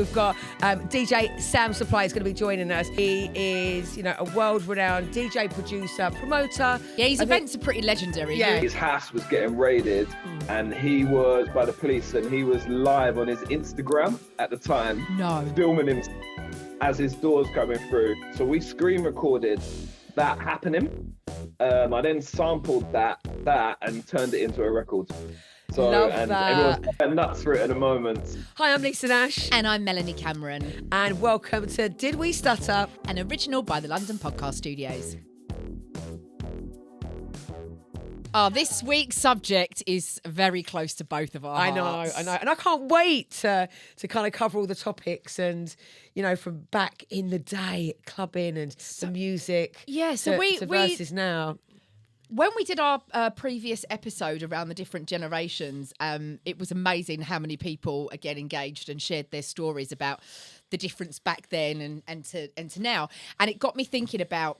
we've got DJ Sam Supplier is going to be joining us. He is, a world-renowned DJ, producer, promoter. Yeah, his events are pretty legendary. Yeah. His house was getting raided and he was by the police and he was live on his Instagram at the time. No. Filming him as his door's coming through. So we screen recorded that happening. I then sampled that and turned it into a record. So, Love and that. everyone's going nuts for it at the moment. Hi, I'm Lisa Nash. And I'm Melanie Cameron. And welcome to Did We Stutter? An original by the London Podcast Studios. This week's subject is very close to both of our hearts. I know. And I can't wait to kind of cover all the topics and, from back in the day, clubbing and the music. Yeah, so to we versus now. When we did our previous episode around the different generations, it was amazing how many people again engaged and shared their stories about the difference back then and to now. And it got me thinking about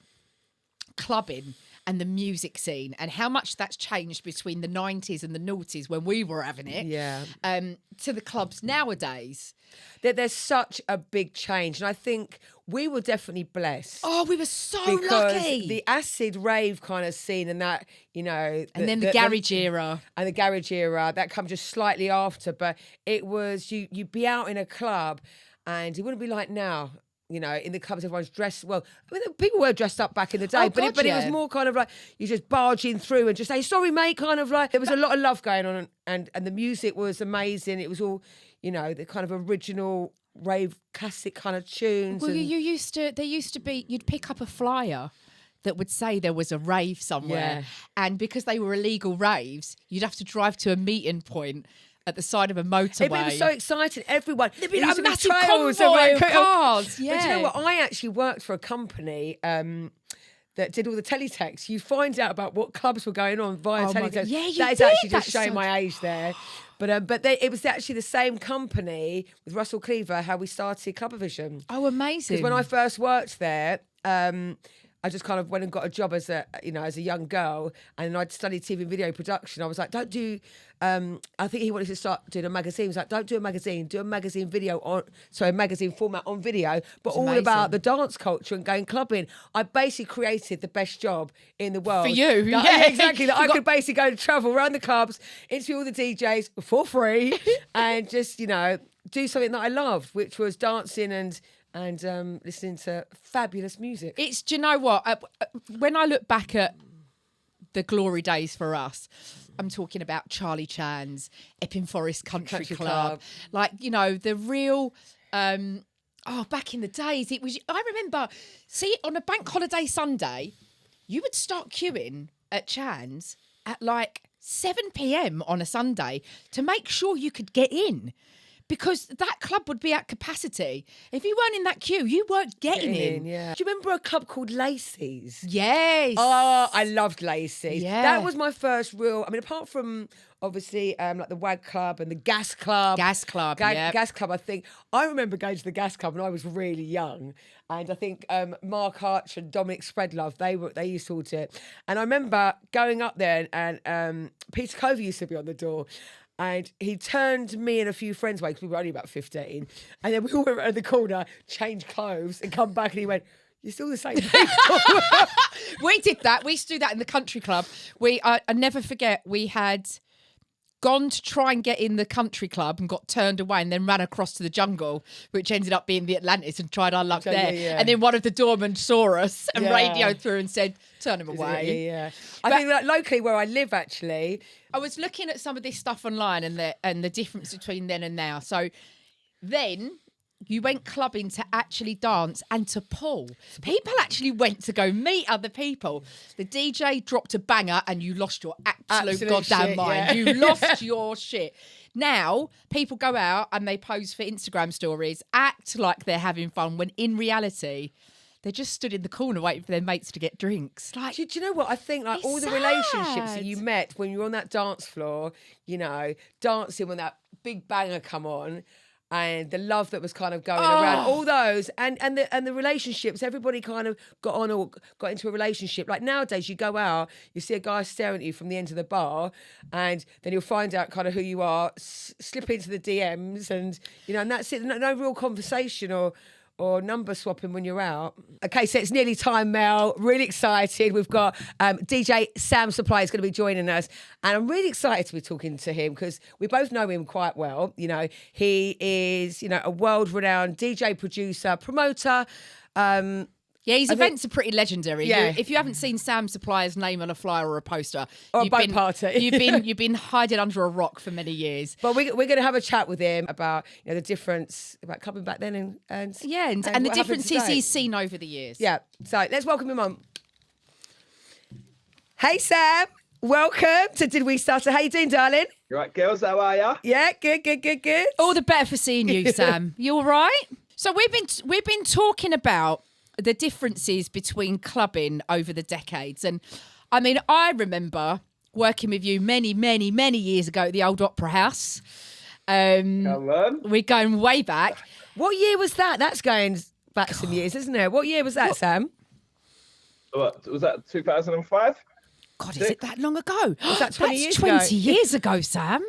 clubbing and the music scene and how much that's changed between the 90s and the noughties when we were having it, to the clubs nowadays. There's such a big change. And I think we were definitely blessed. Oh, we were so lucky. lucky. The acid rave kind of scene and that, and then the garage era. And the garage era, that come just slightly after. But it was, you'd be out in a club and it wouldn't be like now. In the clubs, everyone's dressed well. I mean, people were dressed up back in the day, but it was more kind of like you just barging through and just say, sorry, mate, kind of like there was a lot of love going on and the music was amazing. It was all, the kind of original rave classic kind of tunes. Well, you'd pick up a flyer that would say there was a rave somewhere. Yeah. And because they were illegal raves, you'd have to drive to a meeting point at the side of a motorway. It was so exciting. Everyone. There'd be there a used to be massive trails convoy of of cars. Yeah. But you know what? I actually worked for a company that did all the teletext. You find out about what clubs were going on via teletext. Yeah, you that is did. actually That's just showing my age there. But it was actually the same company with Russell Cleaver how we started Clubvision. Oh, amazing! Because when I first worked there, I just kind of went and got a job as a young girl, and I'd studied TV and video production. I was like, don't do. I think he wanted to start doing a magazine. He was like, don't do a magazine, do a magazine magazine format on video, but all about the dance culture and going clubbing. I basically created the best job in the world. For you, yeah, exactly. That I could basically go to travel around the clubs, interview all the DJs for free, and just do something that I loved, which was dancing and listening to fabulous music. Do you know what? When I look back at the glory days for us, I'm talking about Charlie Chan's, Epping Forest Country Club. Like, the real... back in the days, it was... I remember, on a bank holiday Sunday, you would start queuing at Chan's at like 7 p.m. on a Sunday to make sure you could get in. Because that club would be at capacity. If you weren't in that queue, you weren't getting in. Yeah. Do you remember a club called Lacey's? Yes. Oh, I loved Lacey's. Yeah. That was my first real... I mean, apart from, obviously, like the WAG Club and the Gas Club. Gas Club, yeah. Gas Club, I think. I remember going to the Gas Club when I was really young. And I think Mark Arch and Dominic Spreadlove, they used to all do it. And I remember going up there and Peter Covey used to be on the door. And he turned me and a few friends away because we were only about 15. And then we all went around the corner, changed clothes and come back and he went, you're still the same people. We did that. We used to do that in the country club. I never forget, we had gone to try and get in the country club and got turned away and then ran across to the jungle, which ended up being the Atlantis, and tried our luck there. Yeah. And then one of the doormen saw us and radioed through and said, turn him away. Yeah. I think that locally where I live, actually... I was looking at some of this stuff online and the difference between then and now. So then you went clubbing to actually dance and to pull. People actually went to go meet other people. The DJ dropped a banger and you lost your absolute goddamn shit, mind. Yeah. You lost your shit. Now, people go out and they pose for Instagram stories, act like they're having fun, when in reality... they just stood in the corner waiting for their mates to get drinks. Like, do you know what? I think like all the relationships that you met when you were on that dance floor, dancing when that big banger come on, and the love that was kind of going around, all those, and the relationships. Everybody kind of got on or got into a relationship. Like nowadays, you go out, you see a guy staring at you from the end of the bar, and then you'll find out kind of who you are, slip into the DMs, and and that's it. No real conversation or number swapping when you're out. Okay, so it's nearly time, Mel. Really excited. We've got DJ Sam Supplier is going to be joining us. And I'm really excited to be talking to him because we both know him quite well. He is, a world-renowned DJ, producer, promoter. His events are pretty legendary. Yeah. If you haven't seen Sam Supplier's name on a flyer or a poster, or a boat party, you've been hiding under a rock for many years. But we're going to have a chat with him about the difference about clubbing back then and the differences he's seen over the years. Yeah. So let's welcome him on. Hey Sam, welcome to Did We Stutter? How you doing, darling? You right, girls? How are ya? Yeah, good. All the better for seeing you, Sam. You all right? So we've been talking about the differences between clubbing over the decades. And I mean, I remember working with you many, many, many years ago at the old Opera House. Come on. We're going way back. What year was that? That's going back some years, isn't it? What year was that, Sam? What, was that 2005? God, is it that long ago? Was that 20 years ago? 20 years ago, Sam.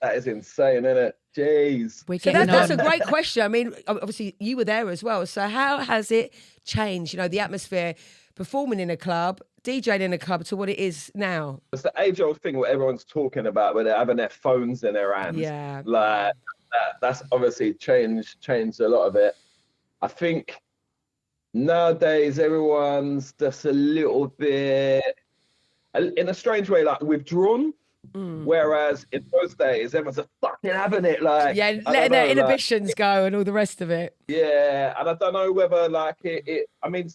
That is insane, isn't it? Jeez. We're So getting that's on. a great question. I mean, obviously you were there as well. So how has it changed, the atmosphere, performing in a club, DJing in a club to what it is now? It's the age-old thing what everyone's talking about where they're having their phones in their hands. Yeah. Like, that's obviously changed a lot of it. I think nowadays everyone's just a little bit, in a strange way, like withdrawn. Whereas in those days, everyone's just fucking having it, like letting their inhibitions go and all the rest of it. Yeah, and I don't know whether like it. I mean,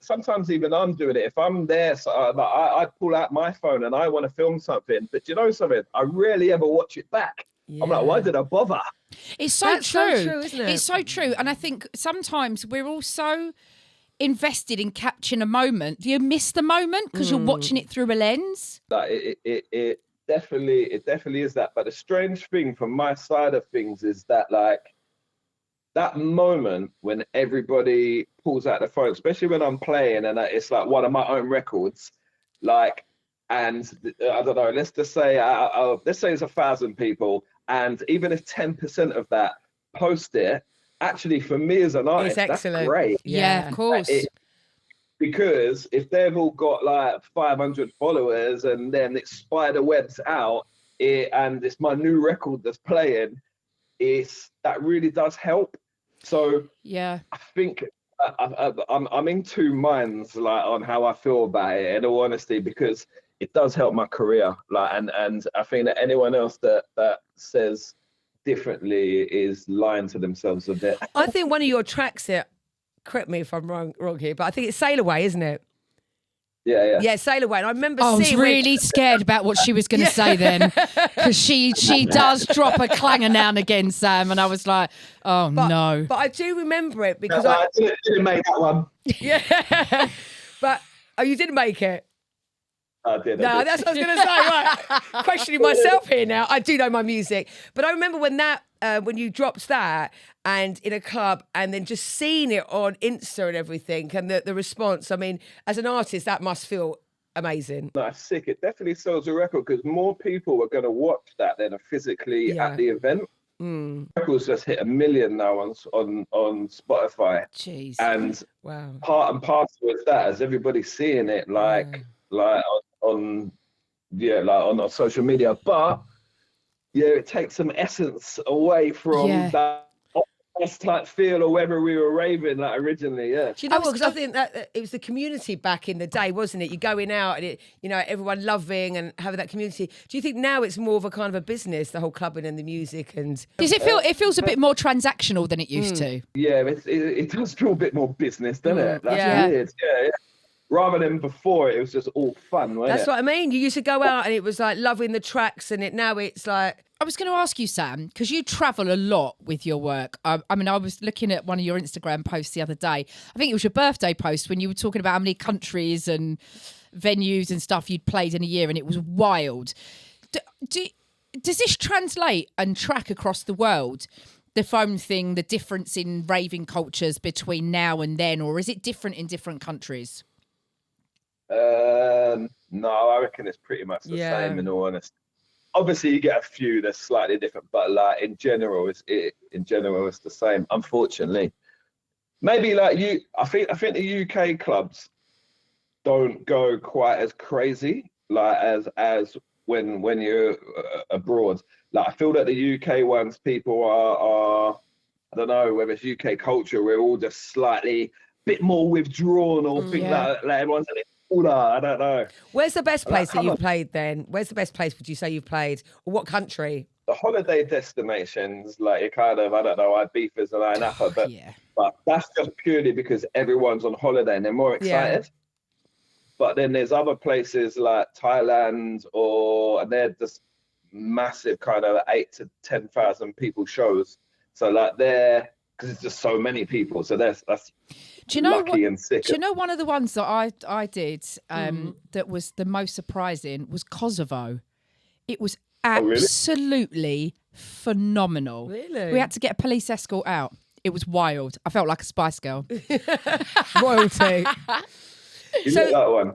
sometimes even I'm doing it. If I'm there, so I pull out my phone and I want to film something. But you know something? I rarely ever watch it back. Yeah. I'm like, why did I bother? It's so That's true. So true, isn't it? It's so true. And I think sometimes we're all so invested in capturing a moment. You miss the moment because you're watching it through a lens. Like it definitely is that. But the strange thing from my side of things is that like that moment when everybody pulls out the phone, especially when I'm playing and it's like one of my own records, like, and I don't know, let's just say, let's say it's 1,000 people, and even if 10% of that post it, actually for me as an artist, that's great. Yeah, of course. Because if they've all got like 500 followers and then it spider webs out and it's my new record that's playing, that really does help. So yeah, I think I'm in two minds like on how I feel about it, in all honesty, because it does help my career. Like and I think that anyone else that says differently is lying to themselves a bit. I think one of your tracks here, correct me if I'm wrong here, but I think it's Sail Away, isn't it? Yeah, Sail Away. And I remember I was really scared about what she was going to say then, because she does drop a clanger now and again, Sam, and I was like, no. But I do remember it because I didn't make that one. Yeah, but you didn't make it. I did. No, that's what I was going to say. Right, questioning myself here now. I do know my music, but I remember when you dropped that and in a club, and then just seeing it on Insta and everything, and the response. I mean, as an artist, that must feel amazing. That's sick. It definitely sells a record because more people are going to watch that than are physically at the event. Records just hit 1 million now on Spotify. Jeez. And wow. Part and parcel with that is everybody seeing it like on social media, but it takes some essence away from that type feel, or whether we were raving like originally. Do you know what? Because I think that it was the community back in the day, wasn't it? You're going out and everyone loving and having that community. Do you think now it's more of a kind of a business, the whole clubbing and the music? And does it feel? It feels a bit more transactional than it used to. Yeah, it does feel a bit more business, doesn't it? That's weird. Yeah. Rather than before, it was just all fun, wasn't it? That's what I mean. You used to go out and it was like loving the tracks, and now it's like... I was going to ask you, Sam, because you travel a lot with your work. I was looking at one of your Instagram posts the other day. I think it was your birthday post when you were talking about how many countries and venues and stuff you'd played in a year, and it was wild. does this translate and track across the world? The phone thing, the difference in raving cultures between now and then, or is it different in different countries? No, I reckon it's pretty much the same, in all honesty. Obviously, you get a few that's slightly different, but like in general, it's the same. Unfortunately, maybe like I think the UK clubs don't go quite as crazy like as when you're abroad. Like I feel that the UK ones, people are I don't know whether it's UK culture, we're all just slightly bit more withdrawn, or think like everyone's a bit cooler. I don't know. Where's the best place that you've played then? Where's the best place would you say you've played? Or what country? The holiday destinations, like it kind of, I don't know, Ibiza's and Napa, but that's just purely because everyone's on holiday and they're more excited. But then there's other places like Thailand, and they're just massive kind of 8,000 to 10,000 people shows. So like because it's just so many people. So that's do you know lucky and sick. Do you know one of the ones that I did that was the most surprising was Kosovo. It was absolutely phenomenal. Really? We had to get a police escort out. It was wild. I felt like a Spice Girl. Royalty. You got that one?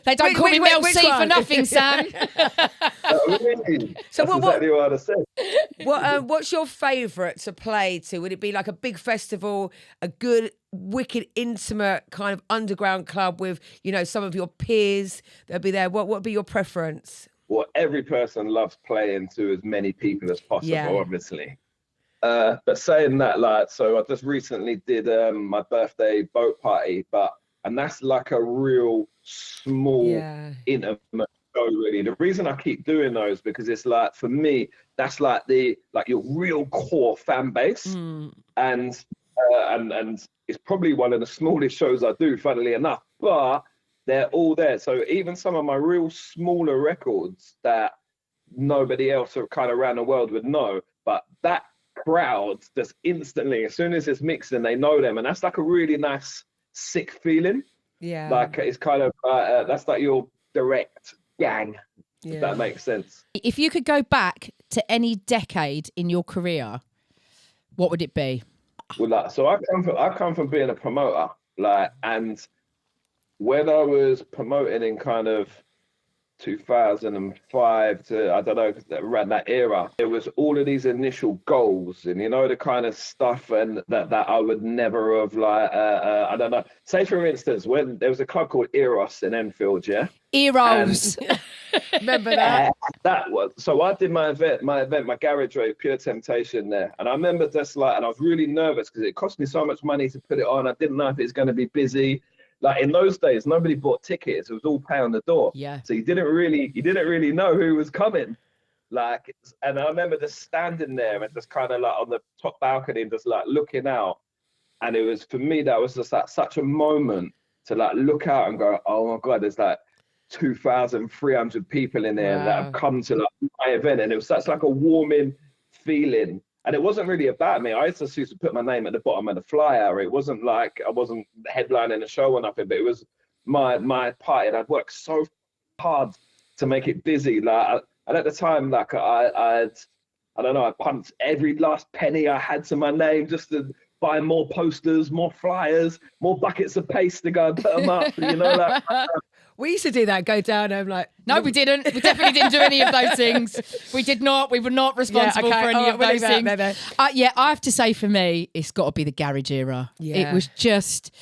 They don't call me Mel C for nothing, Sam. Really? So that's exactly what I said. What's your favourite to play to? Would it be like a big festival, a good, wicked, intimate kind of underground club with, some of your peers that'll be there? What would be your preference? Well, every person loves playing to as many people as possible, obviously. But saying that, so I just recently did my birthday boat party, and that's like a real small, intimate show, really. The reason I keep doing those because it's like, for me, that's like your real core fan base, and it's probably one of the smallest shows I do, funnily enough. But they're all there. So even some of my real smaller records that nobody else kind of around the world would know, but that crowd just instantly, as soon as it's mixing, they know them, and that's like a really nice, sick feeling. Yeah, like it's kind of that's like your direct gang, if that makes sense. If you could go back to any decade in your career, what would it be? Well, so I come from being a promoter, and when I was promoting in kind of 2005 to, I don't know, around that era, there was all of these initial goals and, the kind of stuff and that I would never have, I don't know. Say, for instance, when there was a club called Eros in Enfield, Eros. Remember that? That was, so I did my garage rave, Pure Temptation there. And I remember just and I was really nervous because it cost me so much money to put it on. I didn't know if it was going to be busy. Like in those days, nobody bought tickets. It was all pay on the door. Yeah. So you didn't really know who was coming. And I remember just standing there and just kind of on the top balcony and just looking out. And it was, for me, that was just such a moment to look out and go, oh my God, there's 2,300 people in there that have come to my event. And it was such a warming feeling. And it wasn't really about me. I just used to put my name at the bottom of the flyer. It wasn't like I wasn't headlining a show or nothing, but it was my party. And I'd worked so hard to make it busy. And at the time, I don't know, I pumped every last penny I had to my name just to buy more posters, more flyers, more buckets of paste to go and put them up. We used to do that, go down and No, we didn't. We definitely didn't do any of those things. We did not. We were not responsible for any of those things. I have to say, for me, it's got to be the garage era. Yeah. It was just,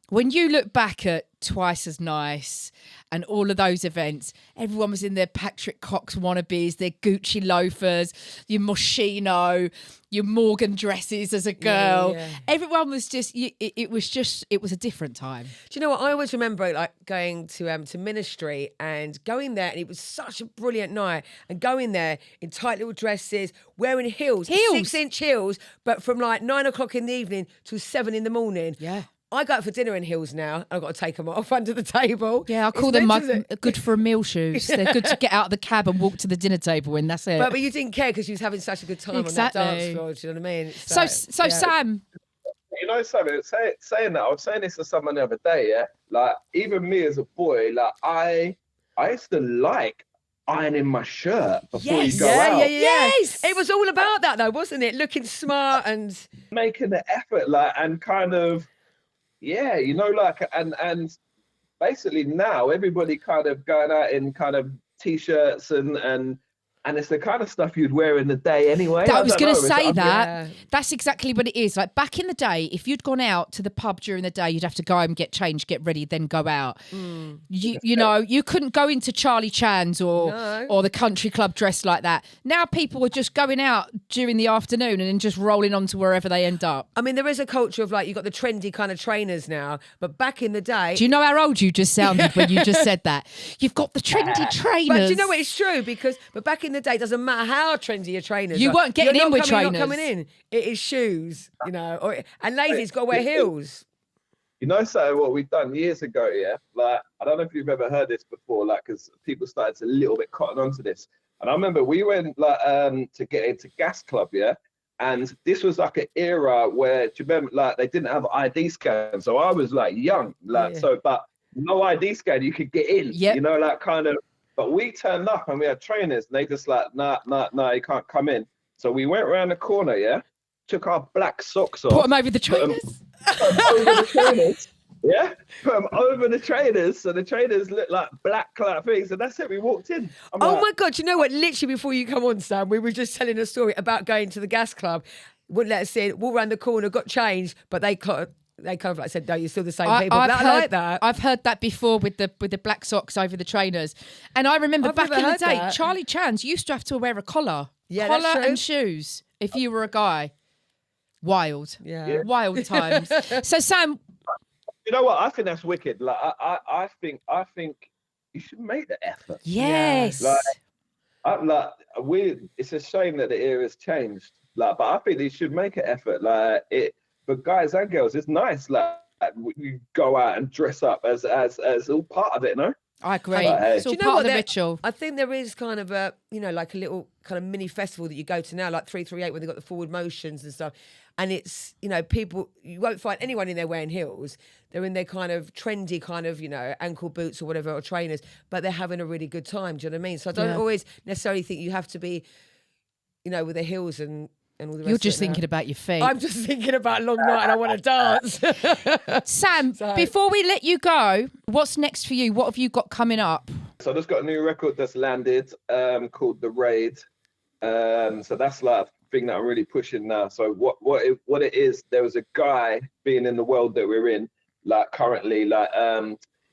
when you look back at Twice as Nice and all of those events, everyone was in their Patrick Cox wannabes, their Gucci loafers, your Moschino, your Morgan dresses as a girl. Yeah. Everyone was just, it was a different time. Do you know what? I always remember going to ministry and going there, and it was such a brilliant night. And going there in tight little dresses, wearing heels. 6-inch heels, but from 9 o'clock in the evening till 7 in the morning. Yeah. I go out for dinner in heels now, and I've got to take them off under the table. Yeah, I call them good for a meal shoes. They're good to get out of the cab and walk to the dinner table in, that's it. But you didn't care because you was having such a good time on that dance floor, do you know what I mean? So Sam... Sam, saying that, I was saying this to someone the other day, even me as a boy, I used to ironing my shirt before you go yeah, out. yeah, yeah. Yes. It was all about that though, wasn't it? Looking smart and Making the effort, like, and kind of, yeah, you know, like, and basically now everybody kind of going out in kind of t-shirts and it's the kind of stuff you'd wear in the day anyway. I was going to say I'm- that. Yeah. That's exactly what it is. Like back in the day, if you'd gone out to the pub during the day, you'd have to go home, get changed, get ready, then go out. You know, you couldn't go into Charlie Chan's or the country club dressed like that. Now people are just going out during the afternoon and then just rolling on to wherever they end up. I mean, there is a culture of like, you've got the trendy kind of trainers now, but back in the day. Do you know how old you just sounded when you just said that? You've got the trendy trainers. But do you know what? It's true but back in the day, it doesn't matter how trendy your trainers You are. weren't getting You're in not with coming, trainers. You're not coming in. It is shoes, you know, and ladies got to wear heels. You know, so what we've done years ago, yeah, like, I don't know if you've ever heard this before, like, because people started to a little bit cotton onto this. And I remember we went like to get into Gas Club, yeah, and this was like an era where, do you remember, like, they didn't have ID scan, so I was like young, like, so, but no ID scan, you could get in, you know, like kind of. But we turned up and we had trainers, and they just like, nah, you can't come in. So we went around the corner, yeah, took our black socks off, Put them over the trainers. put 'em over the trainers. Yeah, put them over the trainers, so the trainers look like black like things, and that's it. We walked in. I'm Oh like, my God, you know what? Literally before you come on, Sam, we were just telling a story about going to the Gas Club. Wouldn't let us in, walked around the corner, got changed, but they kind of like said, no, you're still the same people. I like that. I've heard that before with the black socks over the trainers. And I remember I've back never in the heard day, that. Charlie Chan's used to have to wear a collar. Yeah, that's collar true. and shoes if you were a guy. Wild. Yeah. Wild times. So Sam, you know what? I think that's wicked. Like, I think you should make the effort. yes. It's a shame that the era's changed. Like, but I think they should make an effort. Like, it for guys and girls, it's nice. Like, you go out and dress up as all part of it, no? I agree. Hey. It's all Do you know part what? of the There- ritual. I think there is kind of a, you know, like a little kind of mini festival that you go to now, like 338, where they've got the forward motions and stuff. And it's, you know, people, you won't find anyone in there wearing heels. They're in their kind of trendy kind of, you know, ankle boots or whatever, or trainers, but they're having a really good time. Do you know what I mean? So I don't always necessarily think you have to be, you know, with the heels and all the rest You're of just it now. thinking about your feet. I'm just thinking about a long night and I want to dance. Sam, before we let you go, what's next for you? What have you got coming up? So I just got a new record that's landed called The Raid. So that's like a thing that I'm really pushing now. So what it is, there was a guy being in the world that we're in, like currently, like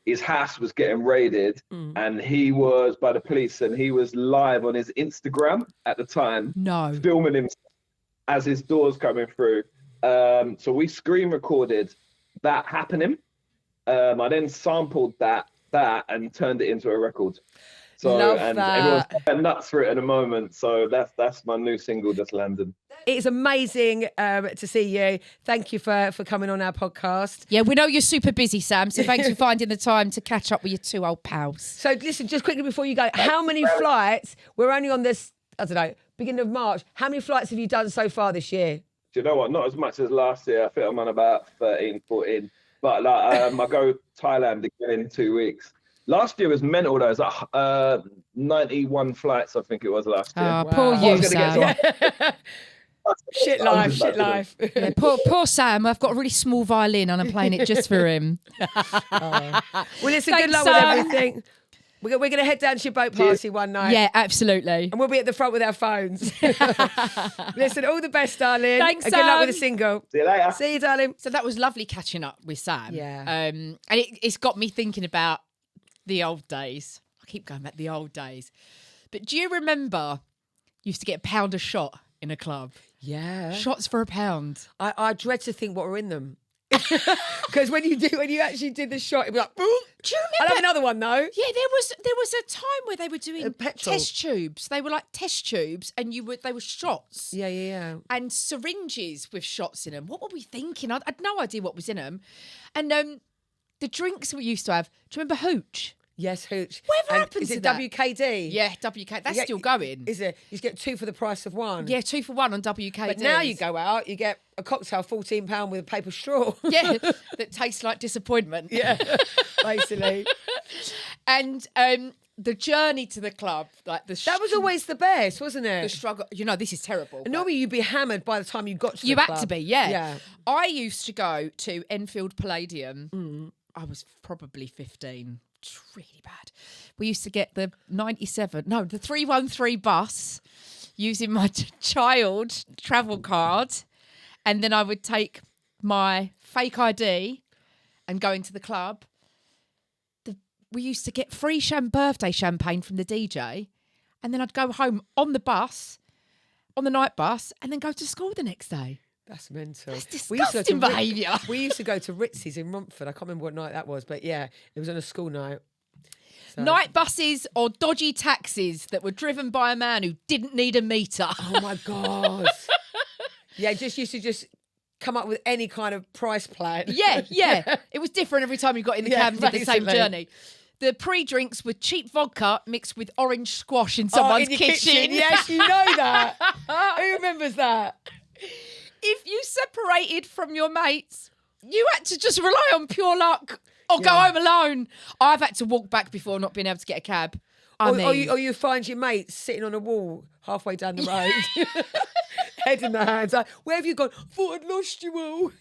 his house was getting raided and he was by the police and he was live on his Instagram at the time, filming him as his door's coming through. So we screen recorded that happening. I then sampled that and turned it into a record. So Love and that. everyone's going nuts for it at the moment. So that's my new single that's landed. It's amazing to see you. Thank you for coming on our podcast. Yeah, we know you're super busy, Sam, so thanks for finding the time to catch up with your two old pals. So listen, just quickly before you go, how many flights, we're only on this, I don't know, beginning of March, how many flights have you done so far this year? Do you know what? Not as much as last year. I think I'm on about 13, 14. But like, I go Thailand again in 2 weeks. Last year was mental though. It was like 91 flights, I think it was last year. Oh, poor I you, was gonna get Sam. Shit life. Yeah, poor Sam. I've got a really small violin and I'm playing it just for him. Well, listen, Thanks, good luck with Sam. everything. We're going to head down to your boat party one night. Yeah, absolutely. And we'll be at the front with our phones. Listen, all the best, darling. Thanks, and good luck with the Sam. single. See you later. See you, darling. So that was lovely catching up with Sam. Yeah. And it's got me thinking about the old days. I keep going back to the old days. But do you remember you used to get £1 a shot in a club? Yeah. Shots for £1. I dread to think what were in them. Because when you actually did the shot, it was like, boom. Do you I'll remember? have another one though. Yeah, there was a time where they were doing petrol. test tubes. They were like test tubes, and they were shots. Yeah. And syringes with shots in them. What were we thinking? I had no idea what was in them. And the drinks we used to have. Do you remember Hooch? Yes, Hooch. Whatever And happened is to it that? WKD? Yeah, WK. That's Yeah, still going. Is it? You get 2 for the price of 1. Yeah, 2 for 1 on WKD. But now you go out, you get a cocktail, £14 with a paper straw. Yeah, that tastes like disappointment. Yeah, basically. And the journey to the club, like That was always the best, wasn't it? the struggle. You know, this is terrible. And normally you'd be hammered by the time you got to You the had club. to be, yeah. Yeah. I used to go to Enfield Palladium. I was probably 15. It's really bad. We used to get the 313 bus using my child travel card. And then I would take my fake ID and go into the club. We used to get free birthday champagne from the DJ. And then I'd go home on the bus, on the night bus, and then go to school the next day. That's mental. That's disgusting behaviour. We used to go to Ritzy's in Romford. I can't remember what night that was, but yeah, it was on a school night. So. Night buses or dodgy taxis that were driven by a man who didn't need a meter. Oh my God. Yeah, just used to come up with any kind of price plan. Yeah. It was different every time you got in the cab and did the same basically. journey. The pre-drinks were cheap vodka mixed with orange squash in someone's in your kitchen. kitchen. Yes, you know that. Who remembers that? If you separated from your mates, you had to just rely on pure luck or go Yeah. home alone. I've had to walk back before not being able to get a cab. Or you find your mates sitting on a wall halfway down the road, head in the hands. Like, where have you gone? Thought I'd lost you all.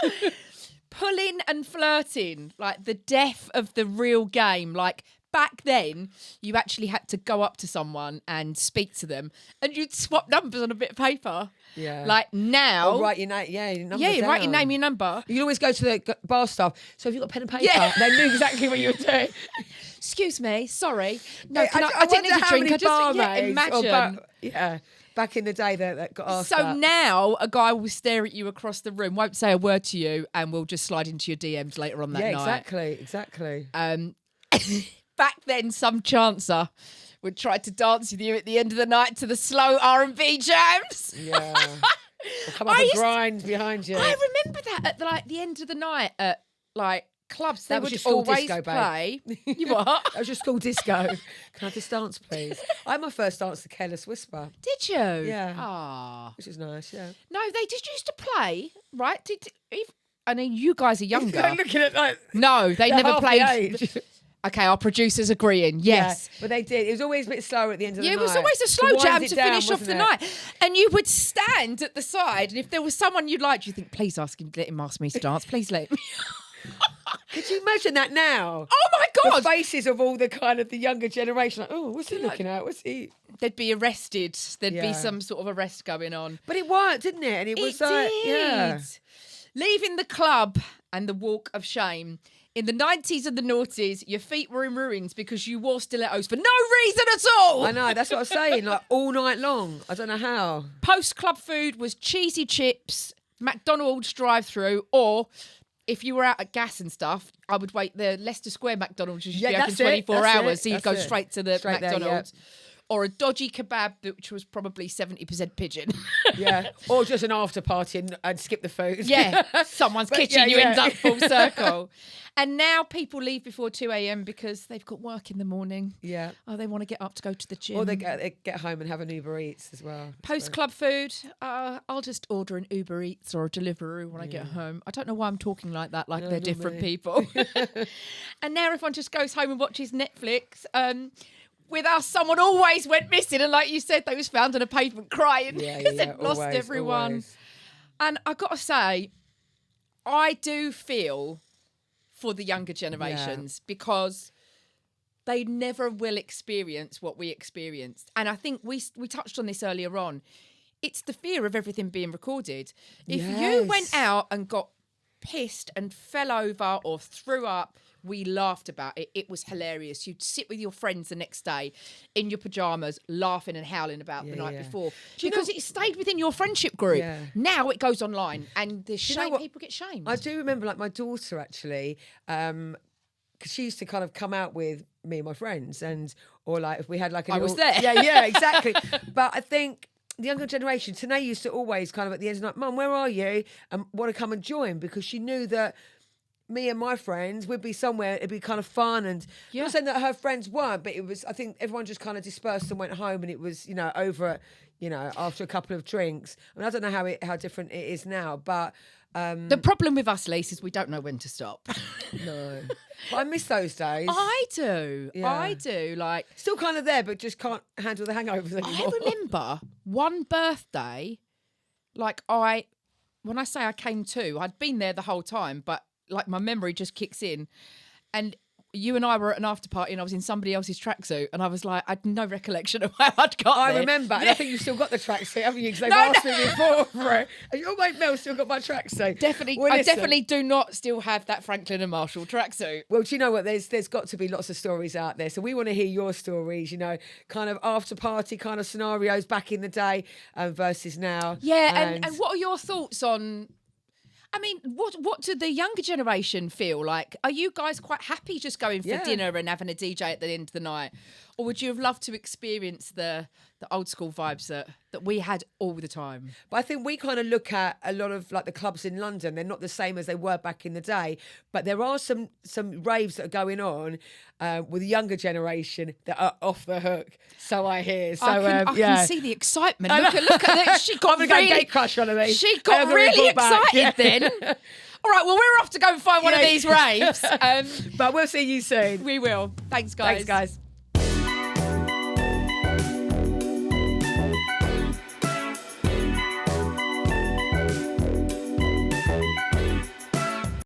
Pulling and flirting, like the death of the real game. Like back then, you actually had to go up to someone and speak to them, and you'd swap numbers on a bit of paper. Yeah. Like now, Or write your name. Yeah, your number you write your down. name, your number. You always go to the bar staff. So have you got pen and paper? Yeah. They knew exactly what you were doing. Excuse me, sorry. No, Hey, I didn't need wonder a how drink. many I just barmaids or imagine. back in the day that got asked So that. now a guy will stare at you across the room, won't say a word to you, and will just slide into your DMs later on that Yeah, night. exactly. Back then, some chancer would try to dance with you at the end of the night to the slow R&B jams. Yeah. Or come up I and used to- grind behind you. I remember that at the end of the night at clubs. They That was would your school always disco, play. babe. You what? That was your school disco. Can I have this dance, please? I had my first dance to Careless Whisper, Did you? Yeah. Ah. which is nice, yeah. No, they just used to play, right? I mean, you guys are younger. Looking at like No, they never half the played. age. Okay, our producers agreeing. Yes. Yeah, but they did. It was always a bit slower at the end of the Yeah, night. it was always a To slow wind jam it to down, finish off the wasn't it? night. And you would stand at the side, and if there was someone you liked, you think, please let him ask me to dance. Please let me. Could you imagine that now? Oh my God. The faces of all the kind of the younger generation. Like, oh, what's he looking at? What's he? They'd be arrested. There'd Yeah. be some sort of arrest going on. But it worked, didn't it? And it was It like, did. yeah. Leaving the club and the walk of shame. In the 90s and the noughties, your feet were in ruins because you wore stilettos for no reason at all. I know, that's what I was saying, like all night long. I don't know how. Post-club food was cheesy chips, McDonald's drive-through, or if you were out at gas and stuff, I would wait the Leicester Square McDonald's, which used to be open that's it, 24 that's hours, it, so you'd that's go it. straight to the Straight there, McDonald's. Or a dodgy kebab, which was probably 70% pigeon. Yeah. Or just an after party and skip the food. Yeah, someone's But kitchen, yeah, you yeah. end up full circle. And now people leave before 2 a.m. because they've got work in the morning. Yeah. Oh, they want to get up to go to the gym. Or they get home and have an Uber Eats as well. Post-club food, I'll just order an Uber Eats or a Deliveroo when I get home. I don't know why I'm talking like that, like No, they're not different me. people. And now everyone just goes home and watches Netflix. With us, someone always went missing. And like you said, they was found on a pavement crying because they'd lost always, everyone. always. And I got to say, I do feel for the younger generations because they never will experience what we experienced. And I think we touched on this earlier on. It's the fear of everything being recorded. If you Yes. went out and got pissed and fell over or threw up, we laughed about it. It was hilarious. You'd sit with your friends the next day in your pajamas, laughing and howling about the night yeah. before Do you because know- it stayed within your friendship group. Yeah. Now it goes online, and the you know shame what? people get shamed. I do remember, like, my daughter actually, because she used to kind of come out with me and my friends, or like if we had like a I was little- there. Yeah, exactly. But I think the younger generation, Tanae used to always kind of at the end of the night, Mum, where are you? And want to come and join because she knew that me and my friends would be somewhere, it'd be kind of fun. And I'm Yeah. not saying that her friends weren't, but it was, I think everyone just kind of dispersed and went home and it was, over at you know, after a couple of drinks. I mean, I don't know how different it is now, but The problem with us, Lisa, is we don't know when to stop. no. But I miss those days. I do. Yeah. I do. Like, Still kind of there, but just can't handle the hangovers anymore. I remember one birthday, like when I say I came to, I'd been there the whole time, but like my memory just kicks in. And you and I were at an after party and I was in somebody else's tracksuit and I was like, I had no recollection of how I'd got there. I remember, and I think you've still got the tracksuit, haven't you? Because they've asked me before for it. And your mate Mel still got my tracksuit. Definitely, Well, I listen. definitely do not still have that Franklin and Marshall tracksuit. Well, do you know what? There's got to be lots of stories out there. So we want to hear your stories, you know, kind of after party kind of scenarios back in the day versus now. Yeah, and what are your thoughts on... I mean, what do the younger generation feel like? Are you guys quite happy just going for dinner and having a DJ at the end of the night? Or would you have loved to experience the old school vibes that we had all the time? But I think we kind of look at a lot of like the clubs in London. They're not the same as they were back in the day, but there are some raves that are going on with the younger generation that are off the hook. So I hear. So I can see the excitement. Look at it. She got I'm gonna really go gate crush one of these. She got really excited then. All right, well, we're off to go and find one of these raves. But we'll see you soon. We will. Thanks, guys. Thanks, guys.